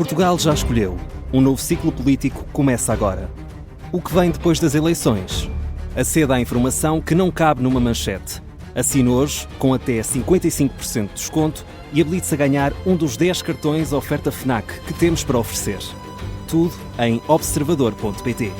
Portugal já escolheu. Um novo ciclo político começa agora. O que vem depois das eleições? Aceda à informação que não cabe numa manchete. Assine hoje, com até 55% de desconto, e habilite-se a ganhar um dos 10 cartões oferta FNAC que temos para oferecer. Tudo em observador.pt.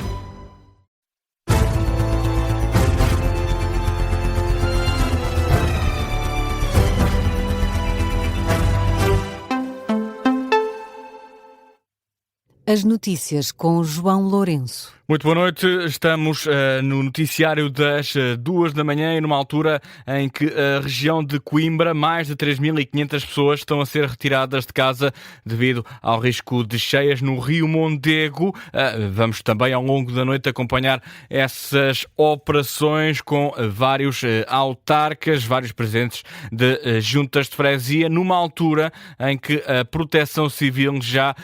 As notícias com João Lourenço. Muito boa noite, estamos no noticiário das 2 da manhã e numa altura em que a região de Coimbra, mais de 3.500 pessoas estão a ser retiradas de casa devido ao risco de cheias no Rio Mondego. Vamos também ao longo da noite acompanhar essas operações com vários autarcas, vários presidentes de juntas de freguesia, numa altura em que a Proteção Civil já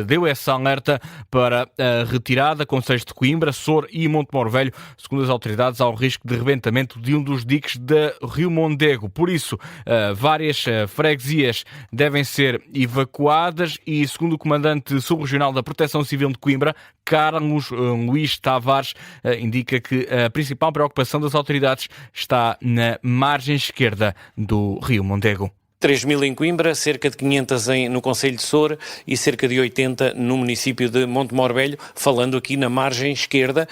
deu essa alerta para a retirada, concelhos de Coimbra, Sor e Montemor Velho, segundo as autoridades, há o risco de rebentamento de um dos diques da Rio Mondego. Por isso, várias freguesias devem ser evacuadas e, segundo o comandante subregional da Proteção Civil de Coimbra, Carlos Luís Tavares, indica que a principal preocupação das autoridades está na margem esquerda do Rio Mondego. 3.000 em Coimbra, cerca de 500 no concelho de Sor e cerca de 80 no município de Montemor Velho, falando aqui na margem esquerda,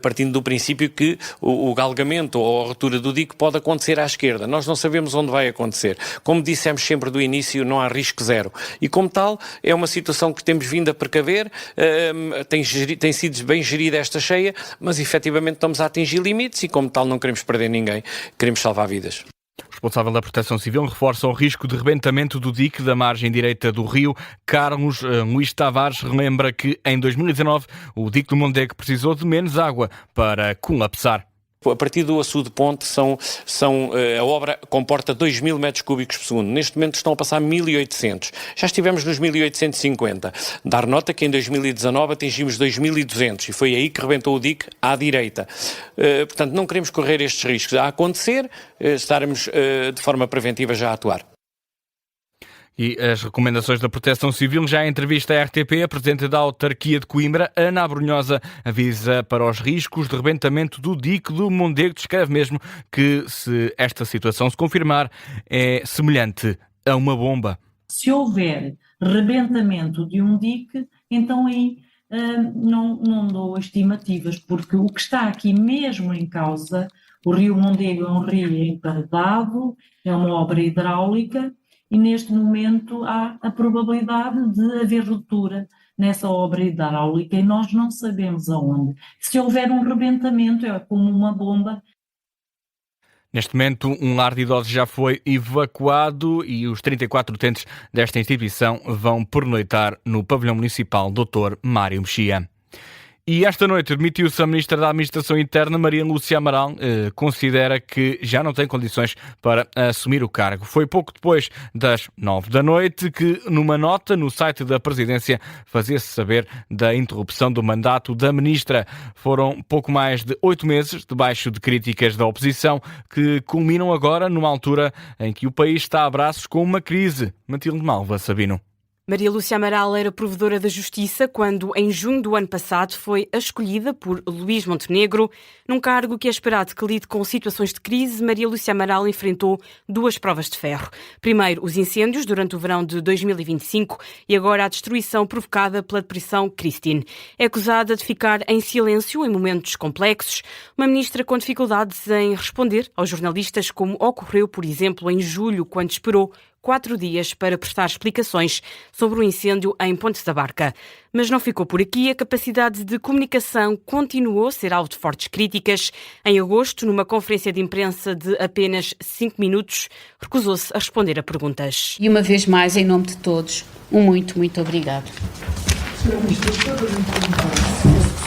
partindo do princípio que o galgamento ou a ruptura do dique pode acontecer à esquerda. Nós não sabemos onde vai acontecer. Como dissemos sempre do início, não há risco zero. E como tal, é uma situação que temos vindo a precaver, tem sido bem gerida esta cheia, mas efetivamente estamos a atingir limites e como tal não queremos perder ninguém, queremos salvar vidas. O responsável da Proteção Civil reforça o risco de rebentamento do dique da margem direita do rio. Carlos Luís Tavares relembra que em 2019 o dique do Mondego precisou de menos água para colapsar. A partir do açude ponte, a obra comporta 2.000 metros cúbicos por segundo. Neste momento estão a passar 1.800. Já estivemos nos 1.850. Dar nota que em 2019 atingimos 2.200 e foi aí que rebentou o dique à direita. Portanto, não queremos correr estes riscos a acontecer, estaremos de forma preventiva já a atuar. E as recomendações da Proteção Civil, já em entrevista à RTP, a Presidente da Autarquia de Coimbra, Ana Abrunhosa, avisa para os riscos de rebentamento do dique do Mondego. Descreve mesmo que, se esta situação se confirmar, é semelhante a uma bomba. Se houver rebentamento de um dique, então aí não dou estimativas, porque o que está aqui mesmo em causa, o Rio Mondego é um rio emparedado, é uma obra hidráulica, e neste momento há a probabilidade de haver ruptura nessa obra hidráulica e nós não sabemos aonde. Se houver um rebentamento é como uma bomba. Neste momento, um lar de idosos já foi evacuado e os 34 utentes desta instituição vão pernoitar no pavilhão municipal Dr. Mário Mexia. E esta noite demitiu-se a Ministra da Administração Interna, Maria Lúcia Amaral, considera que já não tem condições para assumir o cargo. Foi pouco depois das 9 da noite que, numa nota no site da Presidência, fazia-se saber da interrupção do mandato da Ministra. Foram pouco mais de 8 meses debaixo de críticas da oposição que culminam agora numa altura em que o país está a braços com uma crise. Matilde Malva Sabino. Maria Lúcia Amaral era provedora da Justiça quando, em junho do ano passado, foi escolhida por Luís Montenegro. Num cargo que é esperado que lide com situações de crise, Maria Lúcia Amaral enfrentou 2 provas de ferro. Primeiro, os incêndios durante o verão de 2025 e agora a destruição provocada pela depressão Christine. É acusada de ficar em silêncio em momentos complexos, uma ministra com dificuldades em responder aos jornalistas, como ocorreu, por exemplo, em julho, quando esperou 4 dias para prestar explicações sobre o incêndio em Ponte da Barca. Mas não ficou por aqui. A capacidade de comunicação continuou a ser alvo de fortes críticas. Em agosto, numa conferência de imprensa de apenas 5 minutos, recusou-se a responder a perguntas. E uma vez mais, em nome de todos, um muito, muito obrigado.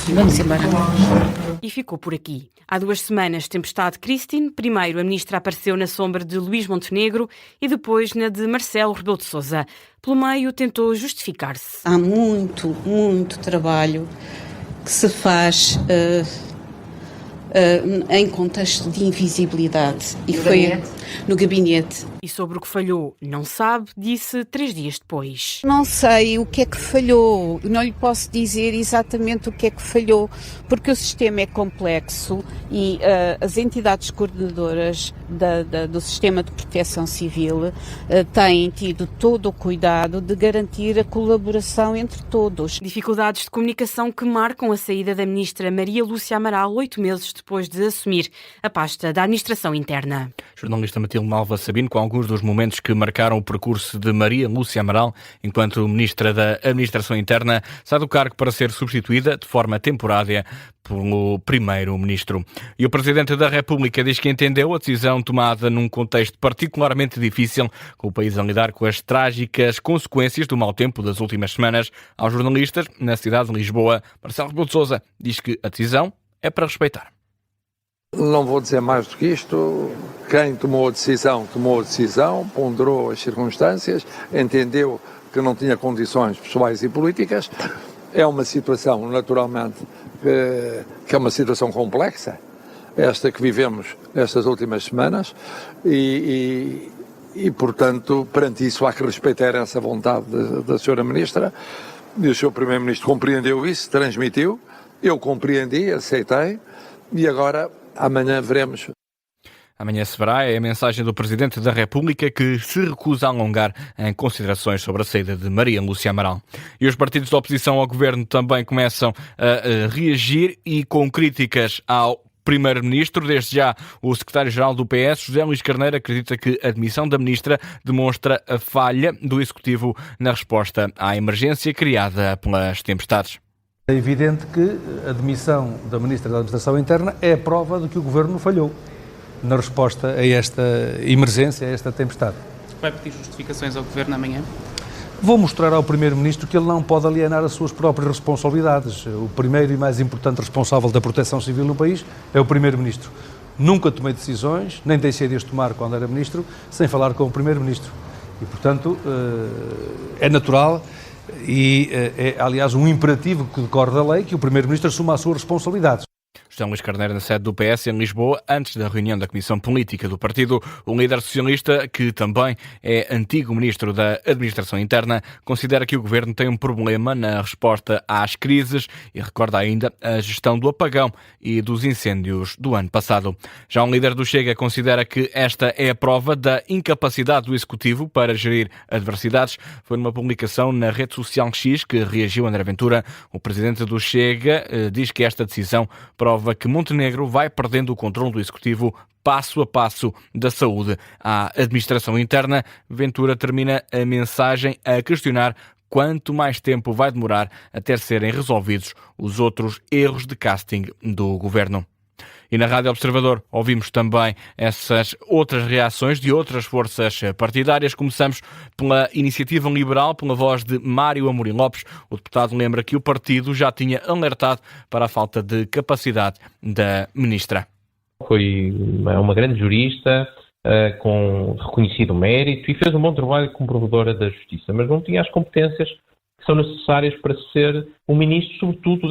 Vamos embora. E ficou por aqui. Há 2 semanas, tempestade Christine. Primeiro, a ministra apareceu na sombra de Luís Montenegro e depois na de Marcelo Rebelo de Sousa. Pelo meio, tentou justificar-se. Há muito, muito trabalho que se faz em contexto de invisibilidade. E foi no gabinete. E sobre o que falhou, não sabe, disse 3 dias depois. Não sei o que é que falhou, não lhe posso dizer exatamente o que é que falhou, porque o sistema é complexo e as entidades coordenadoras do sistema de proteção civil têm tido todo o cuidado de garantir a colaboração entre todos. Dificuldades de comunicação que marcam a saída da ministra Maria Lúcia Amaral 8 meses depois de assumir a pasta da Administração Interna. Jornalista Matilde Malva Sabino, com alguns dos momentos que marcaram o percurso de Maria Lúcia Amaral enquanto ministra da Administração Interna, sai do cargo para ser substituída de forma temporária pelo primeiro-ministro. E o Presidente da República diz que entendeu a decisão tomada num contexto particularmente difícil, com o país a lidar com as trágicas consequências do mau tempo das últimas semanas. Aos jornalistas, na cidade de Lisboa, Marcelo Rebelo de Sousa diz que a decisão é para respeitar. Não vou dizer mais do que isto. Quem tomou a decisão, ponderou as circunstâncias, entendeu que não tinha condições pessoais e políticas. É uma situação, naturalmente, que é uma situação complexa, esta que vivemos estas últimas semanas, e portanto, perante isso há que respeitar essa vontade da Sra. Ministra, e o Sr. Primeiro-Ministro compreendeu isso, transmitiu, eu compreendi, aceitei, e agora amanhã veremos. Amanhã se verá, é a mensagem do Presidente da República, que se recusa a alongar em considerações sobre a saída de Maria Lúcia Amaral. E os partidos de oposição ao governo também começam a reagir e com críticas ao Primeiro-Ministro. Desde já, o Secretário-Geral do PS, José Luís Carneiro, acredita que a demissão da Ministra demonstra a falha do Executivo na resposta à emergência criada pelas tempestades. É evidente que a demissão da Ministra da Administração Interna é a prova de que o Governo falhou na resposta a esta emergência, a esta tempestade. Vai pedir justificações ao Governo amanhã? Vou mostrar ao Primeiro-Ministro que ele não pode alienar as suas próprias responsabilidades. O primeiro e mais importante responsável da proteção civil no país é o Primeiro-Ministro. Nunca tomei decisões, nem deixei de as tomar quando era Ministro, sem falar com o Primeiro-Ministro. E, portanto, é natural e é, aliás, um imperativo que decorre da lei que o Primeiro-Ministro assuma as suas responsabilidades. José Luís Carneiro na sede do PS em Lisboa, antes da reunião da Comissão Política do partido. O líder socialista, que também é antigo ministro da Administração Interna, considera que o governo tem um problema na resposta às crises e recorda ainda a gestão do apagão e dos incêndios do ano passado. Já um líder do Chega considera que esta é a prova da incapacidade do Executivo para gerir adversidades. Foi numa publicação na rede social X que reagiu André Ventura. O presidente do Chega diz que esta decisão prova que Montenegro vai perdendo o controle do Executivo passo a passo da saúde à Administração Interna. Ventura termina a mensagem a questionar quanto mais tempo vai demorar até serem resolvidos os outros erros de casting do governo. E na Rádio Observador ouvimos também essas outras reações de outras forças partidárias. Começamos pela Iniciativa Liberal, pela voz de Mário Amorim Lopes. O deputado lembra que o partido já tinha alertado para a falta de capacidade da ministra. Foi uma grande jurista, com reconhecido mérito, e fez um bom trabalho como provedora da justiça, mas não tinha as competências que são necessárias para ser um ministro, sobretudo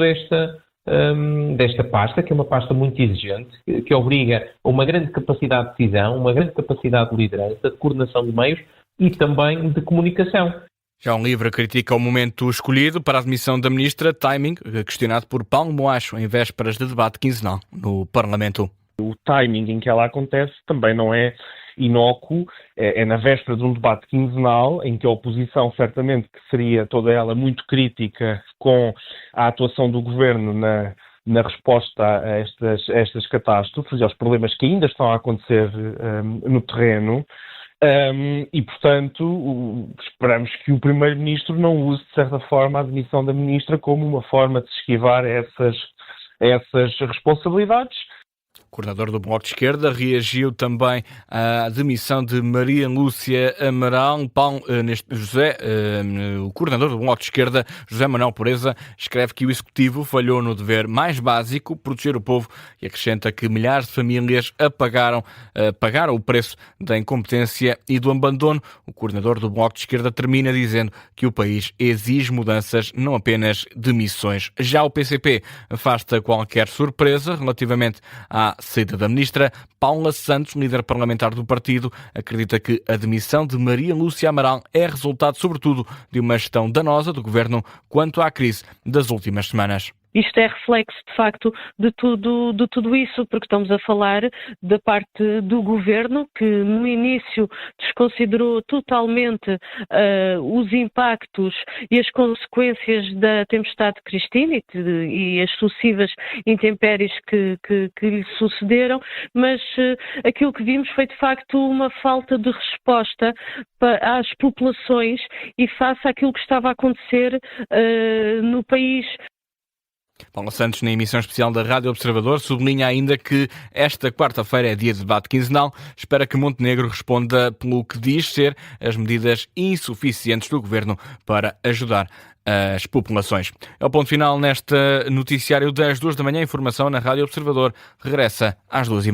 desta pasta, que é uma pasta muito exigente, que obriga a uma grande capacidade de decisão, uma grande capacidade de liderança, de coordenação de meios e também de comunicação. Já um livro critica o momento escolhido para a admissão da ministra, timing, questionado por Paulo Moacho em vésperas de debate quinzenal no Parlamento. O timing em que ela acontece também não é inócuo, é na véspera de um debate quinzenal, em que a oposição certamente que seria toda ela muito crítica com a atuação do governo na resposta a estas catástrofes e aos problemas que ainda estão a acontecer no terreno. E, portanto, esperamos que o Primeiro-Ministro não use, de certa forma, a demissão da Ministra como uma forma de se esquivar a essas responsabilidades. O coordenador do Bloco de Esquerda reagiu também à demissão de Maria Lúcia Amaral. O coordenador do Bloco de Esquerda, José Manuel Pureza, escreve que o Executivo falhou no dever mais básico, proteger o povo, e acrescenta que milhares de famílias pagaram o preço da incompetência e do abandono. O coordenador do Bloco de Esquerda termina dizendo que o país exige mudanças, não apenas demissões. Já o PCP afasta qualquer surpresa relativamente à saída da ministra. Paula Santos, líder parlamentar do partido, acredita que a demissão de Maria Lúcia Amaral é resultado, sobretudo, de uma gestão danosa do governo quanto à crise das últimas semanas. Isto é reflexo, de facto, de tudo isso, porque estamos a falar da parte do governo, que no início desconsiderou totalmente os impactos e as consequências da tempestade Cristina e as sucessivas intempéries que lhe sucederam, mas aquilo que vimos foi, de facto, uma falta de resposta às populações e face àquilo que estava a acontecer no país. Paula Santos, na emissão especial da Rádio Observador, sublinha ainda que esta quarta-feira é dia de debate quinzenal. Espera que Montenegro responda pelo que diz ser as medidas insuficientes do governo para ajudar as populações. É o ponto final neste noticiário das 2 da manhã. Informação na Rádio Observador regressa às 2h30.